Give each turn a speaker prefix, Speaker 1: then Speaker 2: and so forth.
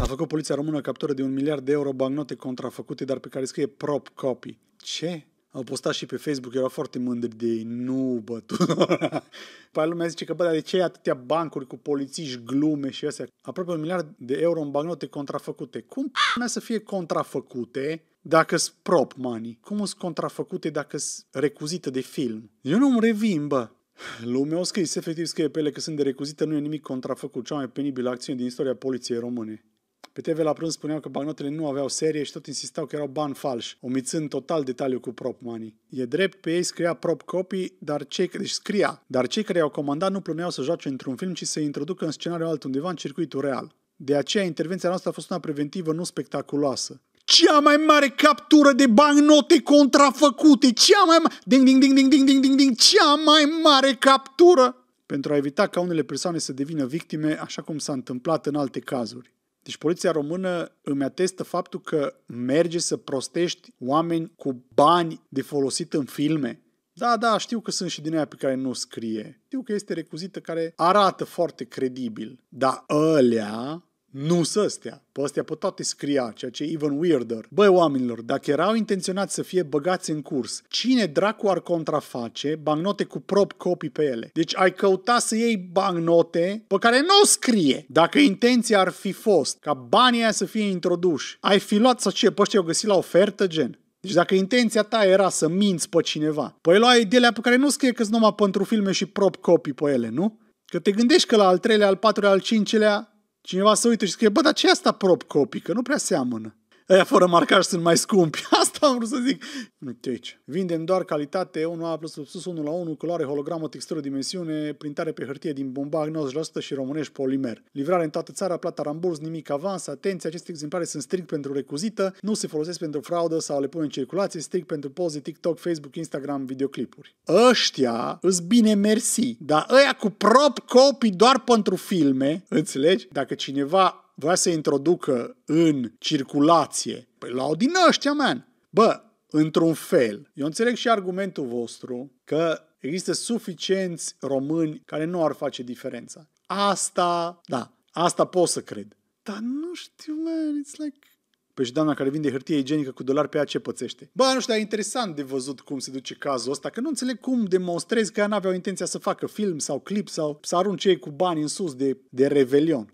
Speaker 1: A făcut poliția română captură de 1 miliard de euro bancnote contrafăcute, dar pe care scrie prop copy. Ce? Au postat și pe Facebook, erau foarte mândri de ei. Nu, bă, tu. Păi lumea zice că, bă, dar de ce ai atâtea bancuri cu polițiști, glume și astea? Aproape 1 miliard de euro în bancnote contrafăcute. Cum p***nea să fie contrafăcute dacă sunt prop money? Cum sunt contrafăcute dacă sunt recuzite de film? Eu nu-mi revin, bă. Lumea o scris, efectiv scrie pe ele că sunt de recuzită, nu e nimic contrafăcut. Cea mai penibilă acțiune din istoria poliției române. Pe TV la prânz spuneau că bancnotele nu aveau serie și tot insistau că erau bani falși, omițând total detaliul cu prop money. E drept, pe ei scria prop copy, dar cei care i-au comandat nu plăneau să joace într-un film, ci să introducă în scenariul altundeva în circuitul real. De aceea intervenția noastră a fost una preventivă, nu spectaculoasă. Cea mai mare captură de bancnote contrafăcute, cea mai mare captură! Pentru a evita ca unele persoane să devină victime, așa cum s-a întâmplat în alte cazuri. Deci poliția română îmi atestă faptul că merge să prostești oameni cu bani de folosit în filme. Da, știu că sunt și din aia pe care nu scrie. Știu că este recuzită care arată foarte credibil. Dar ălea nu sunt ăstea. Pe ăstea pe toate scria, ceea ce e even weirder. Băi, oamenilor, dacă erau intenționați să fie băgați în curs, cine dracu ar contraface bancnote cu prop copy pe ele? Deci ai căuta să iei bancnote pe care nu scrie. Dacă intenția ar fi fost ca banii aia să fie introduși, ai fi luat sau ce? Pe ăștia au găsit la ofertă, gen? Deci dacă intenția ta era să minți pe cineva, păi luai de alea pe care nu scrie că-s numai pentru filme și prop copy pe ele, nu? Că te gândești că la al treilea, al patrulea, al cincelea cineva se uită și scrie, bă, dar ce e asta prop copy? Că nu prea seamănă. Aia fără marcaj sunt mai scumpi. Asta am vrut să zic. Uite aici. Vindem doar calitate 1A++, 1:1, culoare, hologramă, textură, dimensiune, printare pe hârtie din bumbac 90% și românești polimer. Livrare în toată țara, plata ramburs, nimic avans. Atenție, aceste exemplare sunt strict pentru recuzită, nu se folosesc pentru fraudă sau le pun în circulație, strict pentru poze, TikTok, Facebook, Instagram, videoclipuri. Ăștia îs bine mersi, dar ăia cu prop copy doar pentru filme, înțelegi? Dacă cineva vrea să introducă în circulație, păi luau din ăștia, man. Bă, într-un fel, eu înțeleg și argumentul vostru că există suficienți români care nu ar face diferența. Asta pot să cred. Dar nu știu, man, it's like... Păi și doamna care vinde hârtie igienică cu $1 pe ea ce pățește? Bă, nu știu, dar e interesant de văzut cum se duce cazul ăsta, că nu înțeleg cum demonstrezi că ea n-aveau intenția să facă film sau clip sau să arunce ei cu bani în sus de revelion.